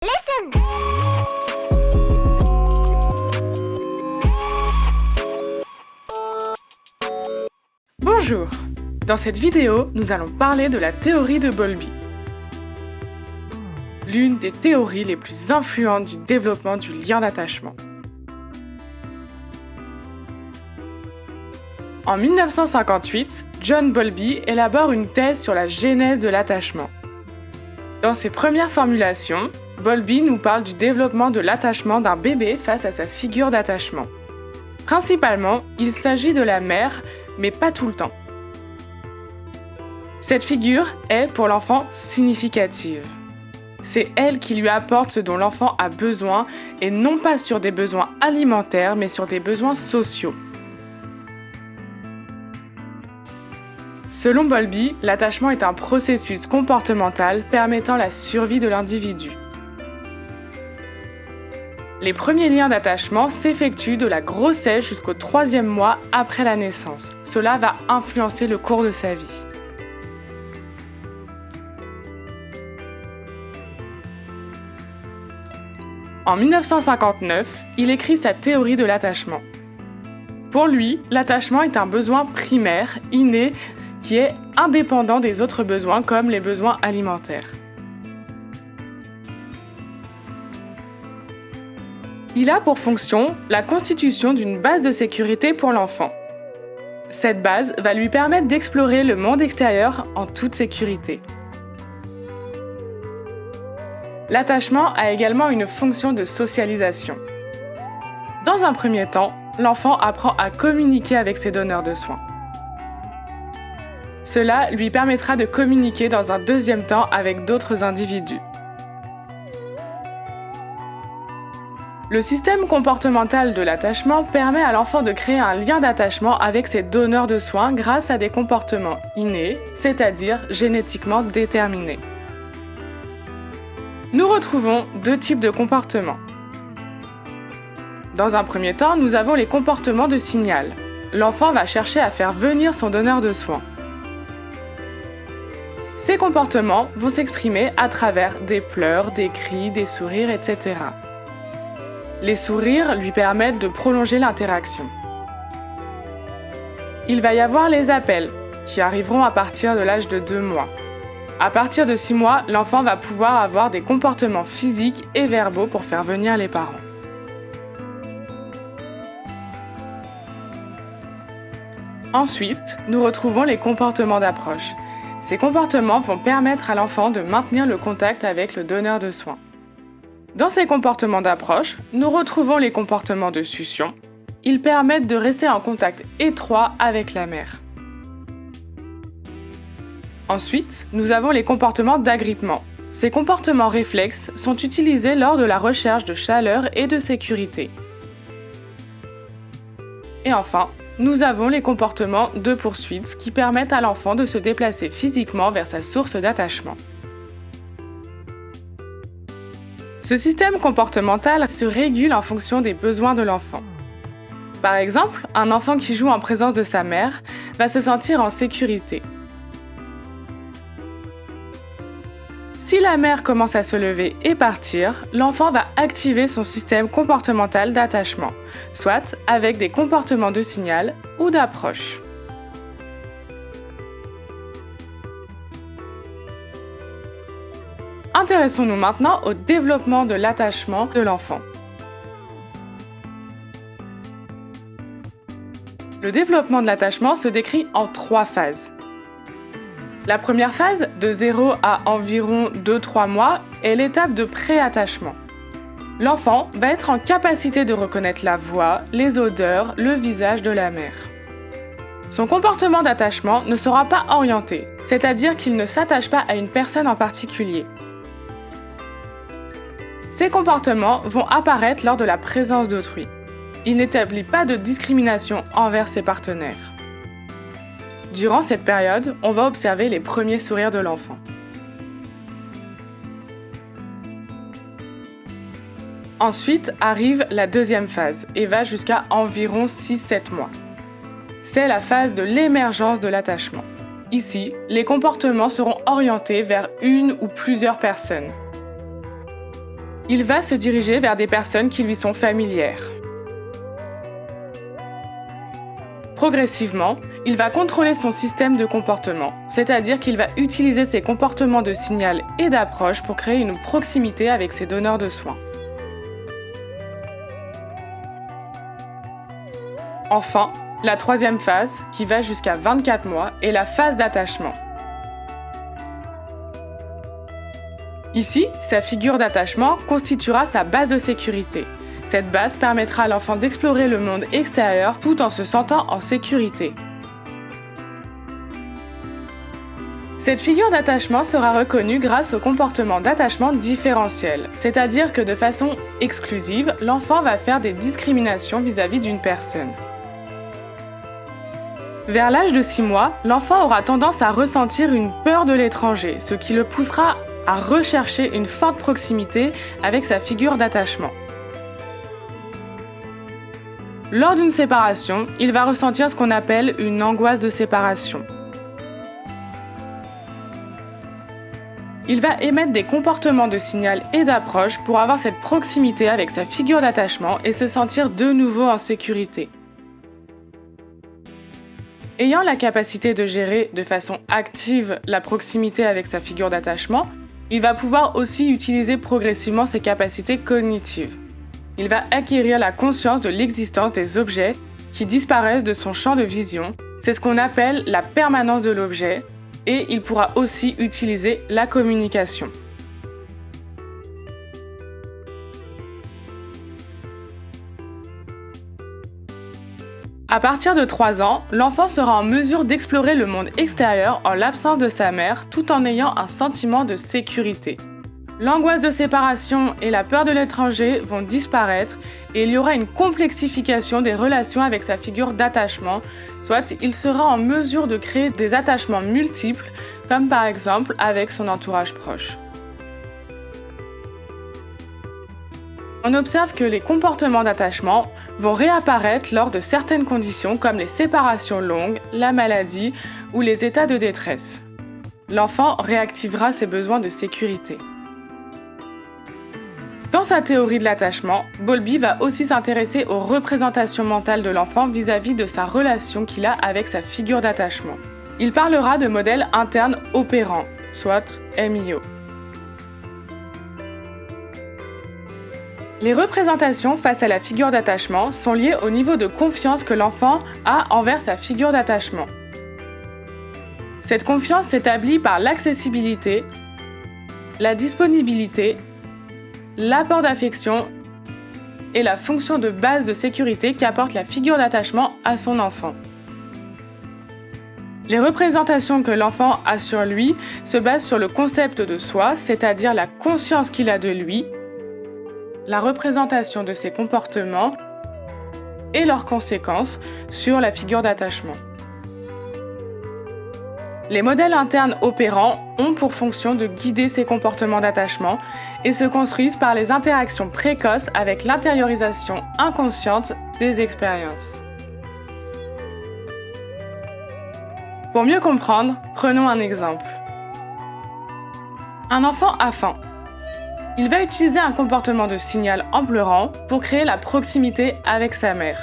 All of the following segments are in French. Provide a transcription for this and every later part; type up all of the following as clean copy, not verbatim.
Listen. Bonjour! Dans cette vidéo, nous allons parler de la théorie de Bowlby. L'une des théories les plus influentes du développement du lien d'attachement. En 1958, John Bowlby élabore une thèse sur la genèse de l'attachement. Dans ses premières formulations, Bowlby nous parle du développement de l'attachement d'un bébé face à sa figure d'attachement. Principalement, il s'agit de la mère, mais pas tout le temps. Cette figure est, pour l'enfant, significative. C'est elle qui lui apporte ce dont l'enfant a besoin, et non pas sur des besoins alimentaires, mais sur des besoins sociaux. Selon Bowlby, l'attachement est un processus comportemental permettant la survie de l'individu. Les premiers liens d'attachement s'effectuent de la grossesse jusqu'au 3e mois après la naissance. Cela va influencer le cours de sa vie. En 1959, il écrit sa théorie de l'attachement. Pour lui, l'attachement est un besoin primaire, inné, qui est indépendant des autres besoins comme les besoins alimentaires. Il a pour fonction la constitution d'une base de sécurité pour l'enfant. Cette base va lui permettre d'explorer le monde extérieur en toute sécurité. L'attachement a également une fonction de socialisation. Dans un premier temps, l'enfant apprend à communiquer avec ses donneurs de soins. Cela lui permettra de communiquer dans un deuxième temps avec d'autres individus. Le système comportemental de l'attachement permet à l'enfant de créer un lien d'attachement avec ses donneurs de soins grâce à des comportements innés, c'est-à-dire génétiquement déterminés. Nous retrouvons deux types de comportements. Dans un premier temps, nous avons les comportements de signal. L'enfant va chercher à faire venir son donneur de soins. Ces comportements vont s'exprimer à travers des pleurs, des cris, des sourires, etc. Les sourires lui permettent de prolonger l'interaction. Il va y avoir les appels, qui arriveront à partir de l'âge de 2 mois. À partir de 6 mois, l'enfant va pouvoir avoir des comportements physiques et verbaux pour faire venir les parents. Ensuite, nous retrouvons les comportements d'approche. Ces comportements vont permettre à l'enfant de maintenir le contact avec le donneur de soins. Dans ces comportements d'approche, nous retrouvons les comportements de succion. Ils permettent de rester en contact étroit avec la mère. Ensuite, nous avons les comportements d'agrippement. Ces comportements réflexes sont utilisés lors de la recherche de chaleur et de sécurité. Et enfin, nous avons les comportements de poursuite qui permettent à l'enfant de se déplacer physiquement vers sa source d'attachement. Ce système comportemental se régule en fonction des besoins de l'enfant. Par exemple, un enfant qui joue en présence de sa mère va se sentir en sécurité. Si la mère commence à se lever et partir, l'enfant va activer son système comportemental d'attachement, soit avec des comportements de signal ou d'approche. Intéressons-nous maintenant au développement de l'attachement de l'enfant. Le développement de l'attachement se décrit en 3 phases. La première phase, de 0 à environ 2-3 mois, est l'étape de pré-attachement. L'enfant va être en capacité de reconnaître la voix, les odeurs, le visage de la mère. Son comportement d'attachement ne sera pas orienté, c'est-à-dire qu'il ne s'attache pas à une personne en particulier. Ces comportements vont apparaître lors de la présence d'autrui. Il n'établit pas de discrimination envers ses partenaires. Durant cette période, on va observer les premiers sourires de l'enfant. Ensuite arrive la deuxième phase et va jusqu'à environ 6-7 mois. C'est la phase de l'émergence de l'attachement. Ici, les comportements seront orientés vers une ou plusieurs personnes. il va se diriger vers des personnes qui lui sont familières. Progressivement, il va contrôler son système de comportement, c'est-à-dire qu'il va utiliser ses comportements de signal et d'approche pour créer une proximité avec ses donneurs de soins. Enfin, la troisième phase, qui va jusqu'à 24 mois, est la phase d'attachement. Ici, sa figure d'attachement constituera sa base de sécurité. Cette base permettra à l'enfant d'explorer le monde extérieur tout en se sentant en sécurité. Cette figure d'attachement sera reconnue grâce au comportement d'attachement différentiel, c'est-à-dire que de façon exclusive, l'enfant va faire des discriminations vis-à-vis d'une personne. Vers l'âge de 6 mois, l'enfant aura tendance à ressentir une peur de l'étranger, ce qui le poussera à rechercher une forte proximité avec sa figure d'attachement. Lors d'une séparation, il va ressentir ce qu'on appelle une angoisse de séparation. Il va émettre des comportements de signal et d'approche pour avoir cette proximité avec sa figure d'attachement et se sentir de nouveau en sécurité. Ayant la capacité de gérer de façon active la proximité avec sa figure d'attachement, il va pouvoir aussi utiliser progressivement ses capacités cognitives. Il va acquérir la conscience de l'existence des objets qui disparaissent de son champ de vision. C'est ce qu'on appelle la permanence de l'objet, et il pourra aussi utiliser la communication. À partir de 3 ans, l'enfant sera en mesure d'explorer le monde extérieur en l'absence de sa mère, tout en ayant un sentiment de sécurité. L'angoisse de séparation et la peur de l'étranger vont disparaître et il y aura une complexification des relations avec sa figure d'attachement, soit il sera en mesure de créer des attachements multiples, comme par exemple avec son entourage proche. On observe que les comportements d'attachement vont réapparaître lors de certaines conditions comme les séparations longues, la maladie ou les états de détresse. L'enfant réactivera ses besoins de sécurité. Dans sa théorie de l'attachement, Bowlby va aussi s'intéresser aux représentations mentales de l'enfant vis-à-vis de sa relation qu'il a avec sa figure d'attachement. Il parlera de modèles internes opérants, soit MIO. Les représentations face à la figure d'attachement sont liées au niveau de confiance que l'enfant a envers sa figure d'attachement. Cette confiance s'établit par l'accessibilité, la disponibilité, l'apport d'affection et la fonction de base de sécurité qu'apporte la figure d'attachement à son enfant. Les représentations que l'enfant a sur lui se basent sur le concept de soi, c'est-à-dire la conscience qu'il a de lui, la représentation de ses comportements et leurs conséquences sur la figure d'attachement. Les modèles internes opérants ont pour fonction de guider ces comportements d'attachement et se construisent par les interactions précoces avec l'intériorisation inconsciente des expériences. Pour mieux comprendre, prenons un exemple. Un enfant a faim. Il va utiliser un comportement de signal en pleurant pour créer la proximité avec sa mère.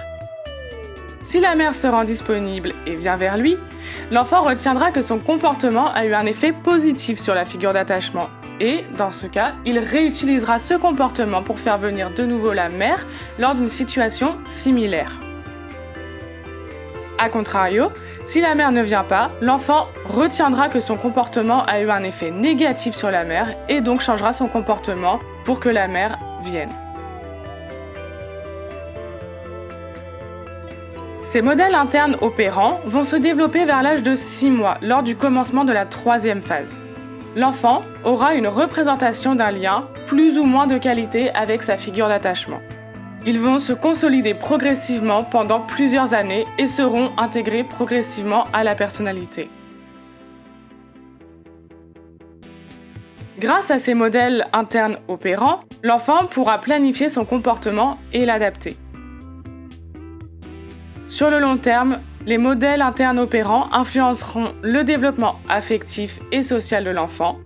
Si la mère se rend disponible et vient vers lui, l'enfant retiendra que son comportement a eu un effet positif sur la figure d'attachement et, dans ce cas, il réutilisera ce comportement pour faire venir de nouveau la mère lors d'une situation similaire. A contrario, si la mère ne vient pas, l'enfant retiendra que son comportement a eu un effet négatif sur la mère et donc changera son comportement pour que la mère vienne. Ces modèles internes opérants vont se développer vers l'âge de 6 mois, lors du commencement de la 3e phase. L'enfant aura une représentation d'un lien plus ou moins de qualité avec sa figure d'attachement. Ils vont se consolider progressivement pendant plusieurs années et seront intégrés progressivement à la personnalité. Grâce à ces modèles internes opérants, l'enfant pourra planifier son comportement et l'adapter. Sur le long terme, les modèles internes opérants influenceront le développement affectif et social de l'enfant,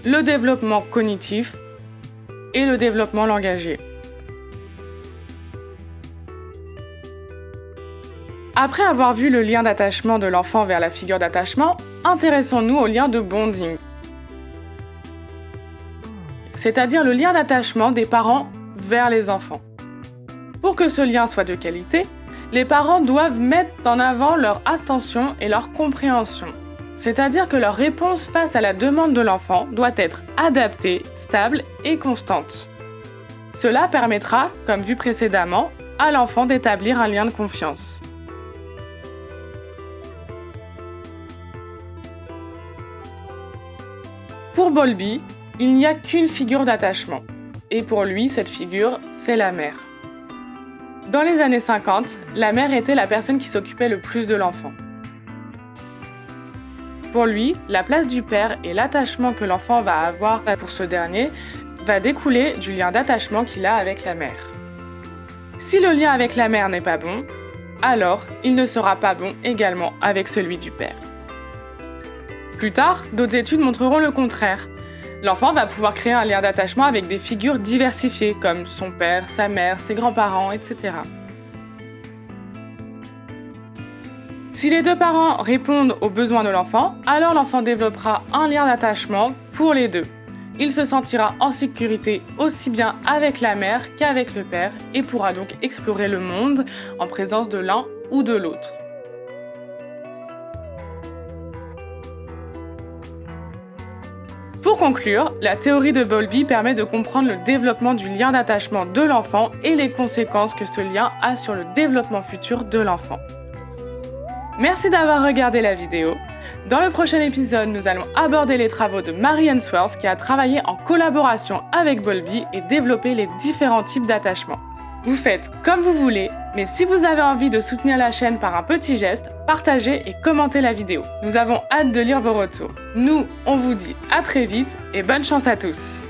le développement cognitif, et le développement langagier. Après avoir vu le lien d'attachement de l'enfant vers la figure d'attachement, intéressons-nous au lien de bonding, c'est-à-dire le lien d'attachement des parents vers les enfants. Pour que ce lien soit de qualité, les parents doivent mettre en avant leur attention et leur compréhension, c'est-à-dire que leur réponse face à la demande de l'enfant doit être adaptée, stable et constante. Cela permettra, comme vu précédemment, à l'enfant d'établir un lien de confiance. Pour Bowlby, il n'y a qu'une figure d'attachement, et pour lui, cette figure, c'est la mère. Dans les années 50, la mère était la personne qui s'occupait le plus de l'enfant. Pour lui, la place du père et l'attachement que l'enfant va avoir pour ce dernier va découler du lien d'attachement qu'il a avec la mère. Si le lien avec la mère n'est pas bon, alors il ne sera pas bon également avec celui du père. Plus tard, d'autres études montreront le contraire. L'enfant va pouvoir créer un lien d'attachement avec des figures diversifiées comme son père, sa mère, ses grands-parents, etc. Si les deux parents répondent aux besoins de l'enfant, alors l'enfant développera un lien d'attachement pour les deux. Il se sentira en sécurité aussi bien avec la mère qu'avec le père et pourra donc explorer le monde en présence de l'un ou de l'autre. Pour conclure, la théorie de Bowlby permet de comprendre le développement du lien d'attachement de l'enfant et les conséquences que ce lien a sur le développement futur de l'enfant. Merci d'avoir regardé la vidéo. Dans le prochain épisode, nous allons aborder les travaux de Mary Ainsworth qui a travaillé en collaboration avec Bowlby et développé les différents types d'attachement. Vous faites comme vous voulez, mais si vous avez envie de soutenir la chaîne par un petit geste, partagez et commentez la vidéo. Nous avons hâte de lire vos retours. Nous, on vous dit à très vite et bonne chance à tous.